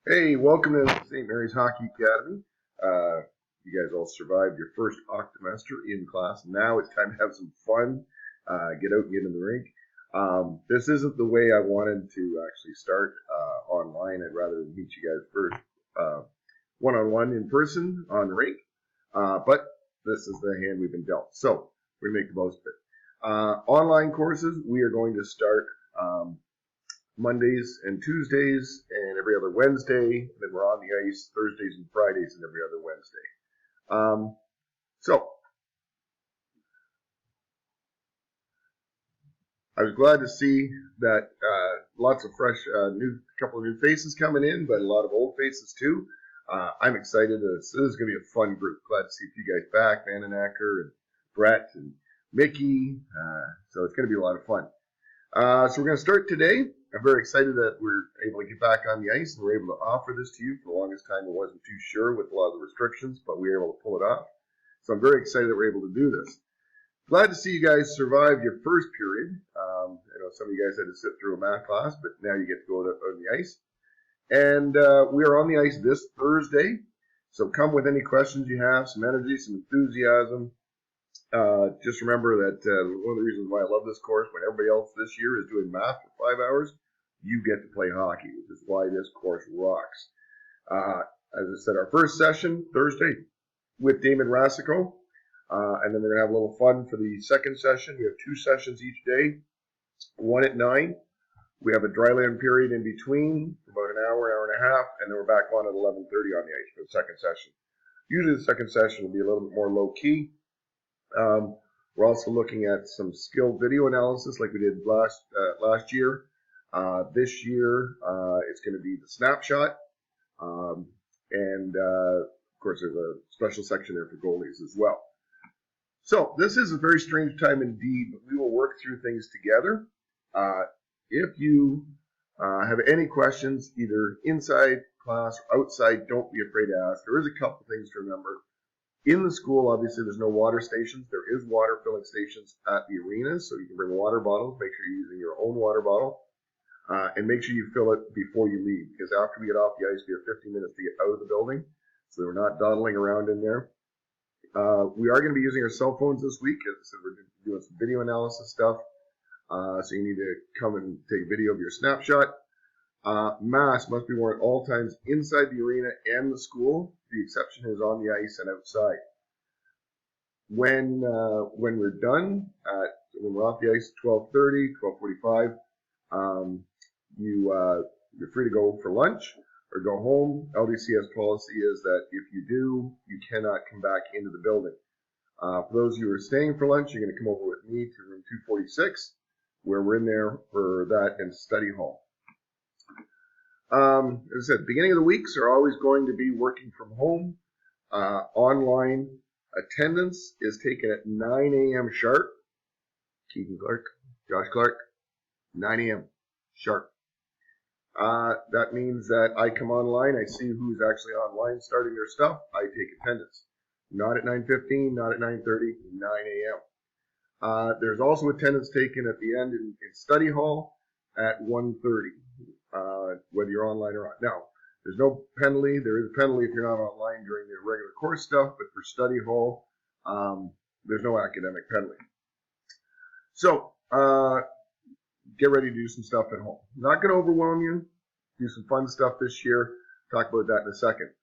Hey, welcome to St. Mary's Hockey Academy. You guys all survived your first octomester in class. Now it's time to have some fun. Get out and get in the rink. This isn't the way I wanted to actually start online. I'd rather meet you guys first, one-on-one in person on the rink. But this is the hand we've been dealt. So we make the most of it. Online courses, we are going to start Mondays and Tuesdays and every other Wednesday. And then we're on the ice Thursdays and Fridays and every other Wednesday. So I was glad to see that lots of fresh, couple of new faces coming in, but a lot of old faces too. I'm excited. This is going to be a fun group. Glad to see a few guys back, Vandenacker and Brett and Mickey. So it's going to be a lot of fun. So we're going to start today. I'm very excited that we're able to get back on the ice and we're able to offer this to you. For the longest time, I wasn't too sure with a lot of the restrictions, but we were able to pull it off. So I'm very excited that we're able to do this. Glad to see you guys survive your first period. I know some of you guys had to sit through a math class, but now you get to go on the ice. And we are on the ice this Thursday. So come with any questions you have, some energy, some enthusiasm. Just remember that one of the reasons why I love this course, when everybody else this year is doing math for 5 hours, you get to play hockey, which is why this course rocks. As I said, our first session, Thursday, with Damon Rasico. And then we're going to have a little fun for the second session. We have 2 sessions each day, one at 9. We have a dryland period in between, about an hour and a half, and then we're back on at 11:30 on the ice for the second session. Usually the second session will be a little bit more low-key. We're also looking at some skill video analysis like we did last year. This year, it's going to be the snapshot. Of course, there's a special section there for goalies as well. So this is a very strange time indeed, but we will work through things together. If you have any questions, either inside class or outside, don't be afraid to ask. There is a couple things to remember. In the school, obviously, there's no water stations. There is water filling stations at the arenas, so you can bring water bottles. Make sure you're using your own water bottle. And make sure you fill it before you leave, because after we get off the ice, we have 15 minutes to get out of the building, so we're not dawdling around in there. We are going to be using our cell phones this week. As I said, we're doing some video analysis stuff, so you need to come and take a video of your snapshot. Masks must be worn at all times inside the arena and the school. The exception is on the ice and outside. When we're done, when we're off the ice at 12:30, 12:45, you're free to go for lunch or go home. LDCS policy is that if you do, you cannot come back into the building. For those of you who are staying for lunch, you're going to come over with me to room 246, where we're in there for that and study hall. As I said, beginning of the weeks are always going to be working from home. Online attendance is taken at 9 a.m. sharp. Keegan Clark, Josh Clark, 9 a.m. sharp. That means that I come online, I see who's actually online starting their stuff, I take attendance. Not at 9:15, not at 9:30, 9 a.m. There's also attendance taken at the end in study hall at 1:30. Whether you're online or not. Now, there's no penalty. There is a penalty if you're not online during the regular course stuff, but for study hall, there's no academic penalty. So, get ready to do some stuff at home. Not going to overwhelm you. Do some fun stuff this year. Talk about that in a second.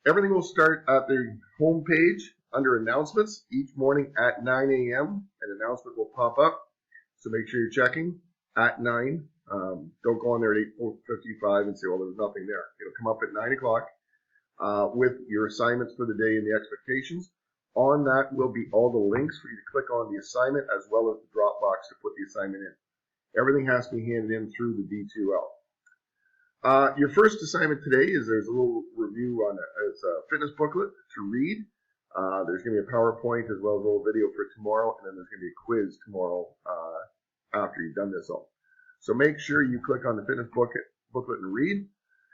Everything will start at the home page under announcements each morning at 9 a.m. An announcement will pop up, so make sure you're checking at 9. Don't go on there at 8:55 and say, well, there's nothing there. It'll come up at 9 o'clock with your assignments for the day and the expectations. On that will be all the links for you to click on the assignment as well as the Dropbox to put the assignment in. Everything has to be handed in through the D2L. Your first assignment today is there's a little review on it's a fitness booklet to read. There's going to be a PowerPoint as well as a little video for tomorrow, and then there's going to be a quiz tomorrow after you've done this all. So make sure you click on the fitness booklet and read.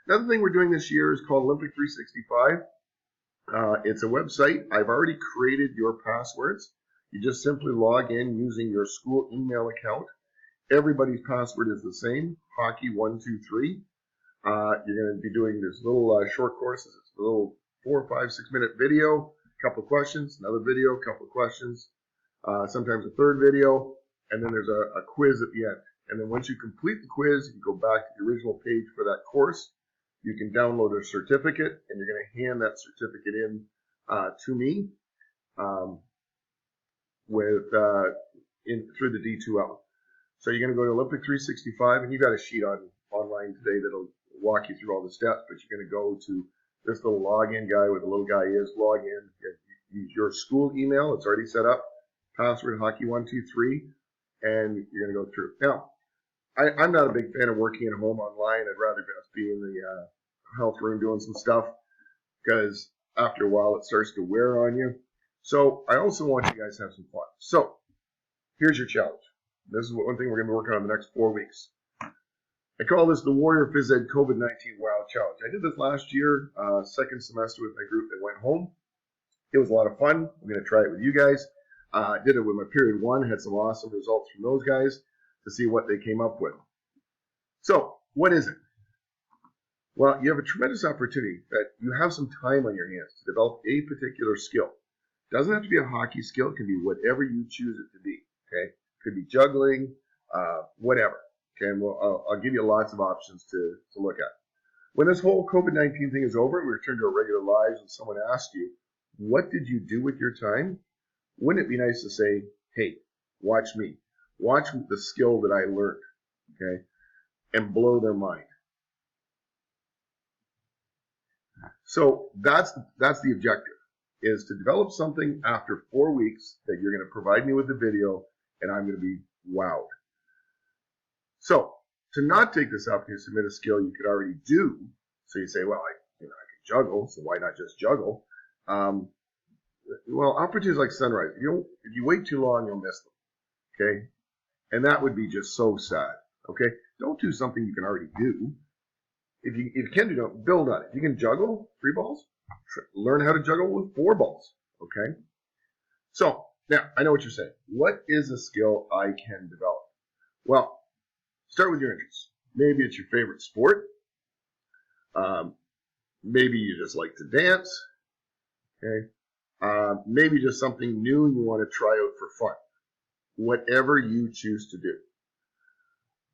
Another thing we're doing this year is called Olympic 365. It's a website. I've already created your passwords. You just simply log in using your school email account. Everybody's password is the same, hockey123. You're going to be doing this little short courses. It's a little 4, 5, 6 minute video, a couple of questions, another video, a couple of questions, sometimes a third video, and then there's a quiz at the end. And then once you complete the quiz, you go back to the original page for that course. You can download a certificate, and you're going to hand that certificate in to me through the D2L. So you're going to go to Olympic 365, and you got a sheet online today that'll walk you through all the steps. But you're going to go to this little login guy where the little guy is. Log in. Use your school email. It's already set up. Password hockey123, and you're going to go through. Now, I'm not a big fan of working at home online. I'd rather just be in the health room doing some stuff because after a while it starts to wear on you. So I also want you guys to have some fun. So here's your challenge. This is one thing we're going to be working on the next 4 weeks. I call this the Warrior Phys Ed COVID-19 Wow Challenge. I did this last year, second semester with my group that went home. It was a lot of fun. I'm going to try it with you guys. I did it with my period 1, had some awesome results from those guys to see what they came up with. So, what is it? Well, you have a tremendous opportunity that you have some time on your hands to develop a particular skill. It doesn't have to be a hockey skill. It can be whatever you choose it to be. Okay, it could be juggling, whatever. Okay, and I'll give you lots of options to look at. When this whole COVID-19 thing is over and we return to our regular lives and someone asks you, what did you do with your time? Wouldn't it be nice to say, hey, watch me. Watch the skill that I learned, okay, and blow their mind. So that's the objective, is to develop something after 4 weeks that you're going to provide me with the video, and I'm going to be wowed. So to not take this opportunity to submit a skill you could already do, so you say, well, I can juggle, so why not just juggle? Well, opportunities like Sunrise, if you wait too long, you'll miss them, okay? And that would be just so sad, okay? Don't do something you can already do. If you can do, build on it. If you can juggle 3 balls, learn how to juggle with 4 balls, okay? So, now, I know what you're saying. What is a skill I can develop? Well, start with your interests. Maybe it's your favorite sport. Maybe you just like to dance, okay? Maybe just something new you want to try out for fun. Whatever you choose to do.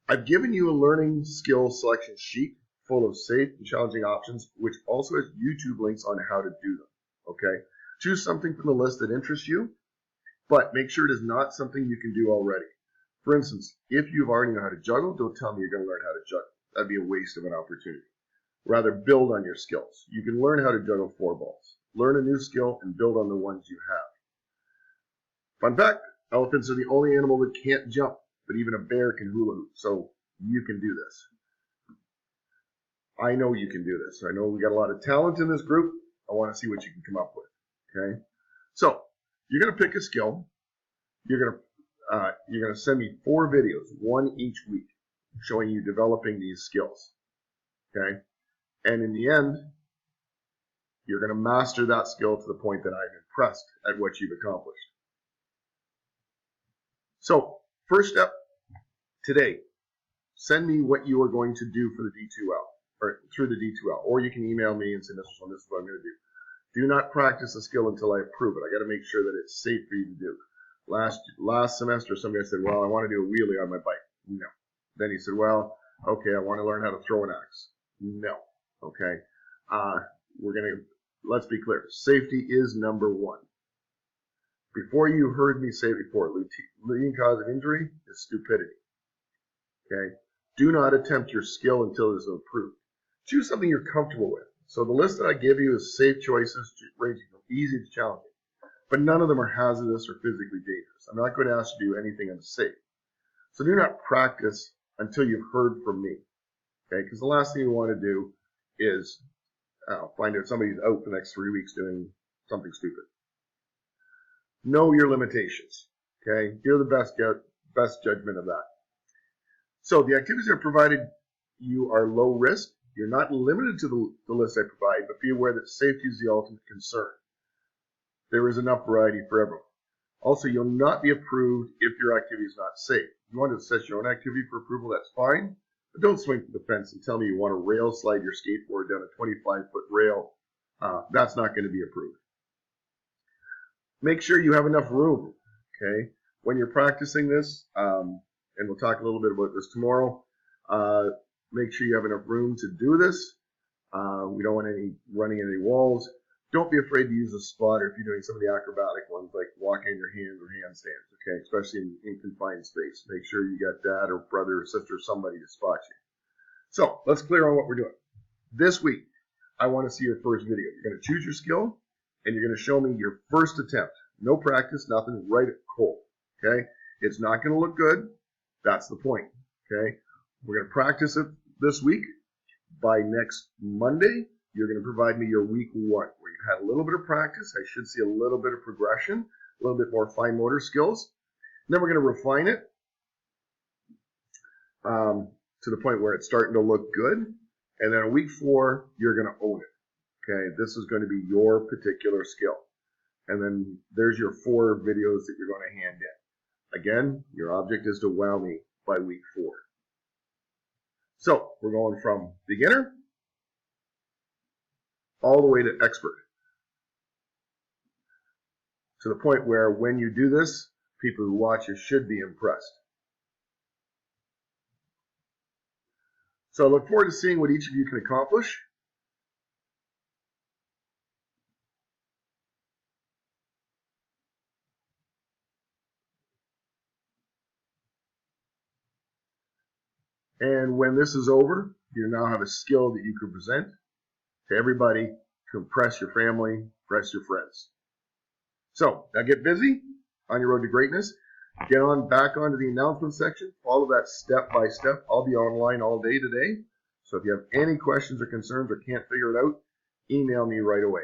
I've given you a learning skill selection sheet full of safe and challenging options, which also has YouTube links on how to do them. Okay? Choose something from the list that interests you, but make sure it is not something you can do already. For instance, if you've already know how to juggle, don't tell me you're going to learn how to juggle. That'd be a waste of an opportunity. Rather, build on your skills. You can learn how to juggle 4 balls. Learn a new skill and build on the ones you have. Fun fact, elephants are the only animal that can't jump, but even a bear can hula hoop, so you can do this. I know you can do this. I know we got a lot of talent in this group. I want to see what you can come up with, okay? So, you're going to pick a skill. You're going to send me 4 videos, 1 each week, showing you developing these skills, okay? And in the end, you're going to master that skill to the point that I'm impressed at what you've accomplished. So, first step today, send me what you are going to do for the D2L, or through the D2L, or you can email me and say, this is what I'm going to do. Do not practice a skill until I approve it. I got to make sure that it's safe for you to do. Last semester, some guy said, well, I want to do a wheelie on my bike. No. Then he said, well, okay, I want to learn how to throw an axe. No. Okay. Let's be clear. Safety is number 1. Before you heard me say it before, leading cause of injury is stupidity. Okay? Do not attempt your skill until it is approved. Choose something you're comfortable with. So the list that I give you is safe choices ranging from easy to challenging. But none of them are hazardous or physically dangerous. I'm not going to ask you to do anything unsafe. So do not practice until you've heard from me. Okay? Because the last thing you want to do is find out somebody's out the next 3 weeks doing something stupid. Know your limitations. Okay? You're the best judgment of that. So the activities that are provided you are low risk. You're not limited to the list I provide, but be aware that safety is the ultimate concern. There is enough variety for everyone. Also, you'll not be approved if your activity is not safe. If you want to assess your own activity for approval, that's fine, But don't swing for the fence and tell me you want to rail slide your skateboard down a 25-foot rail. That's not going to be approved. Make sure you have enough room, okay? When you're practicing this, and we'll talk a little bit about this tomorrow, make sure you have enough room to do this. We don't want any running into any walls. Don't be afraid to use a spotter if you're doing some of the acrobatic ones, like walking on your hands or handstands, okay? Especially in confined space. Make sure you got dad or brother or sister or somebody to spot you. So let's clear on what we're doing. This week, I want to see your first video. You're going to choose your skill, and you're going to show me your first attempt. No practice, nothing, right at cold, okay? It's not going to look good. That's the point, okay? We're going to practice it this week. By next Monday, you're going to provide me your week 1, where you've had a little bit of practice. I should see a little bit of progression, a little bit more fine motor skills. And then we're going to refine it to the point where it's starting to look good. And then in week 4, you're going to own it. Okay, this is going to be your particular skill. And then there's your 4 videos that you're going to hand in. Again, your object is to wow me by week 4. So we're going from beginner all the way to expert, to the point where when you do this, people who watch you should be impressed. So I look forward to seeing what each of you can accomplish. And when this is over, you now have a skill that you can present to everybody to impress your family, impress your friends. So now get busy on your road to greatness. Get on back onto the announcement section. Follow that step by step. I'll be online all day today. So if you have any questions or concerns or can't figure it out, email me right away.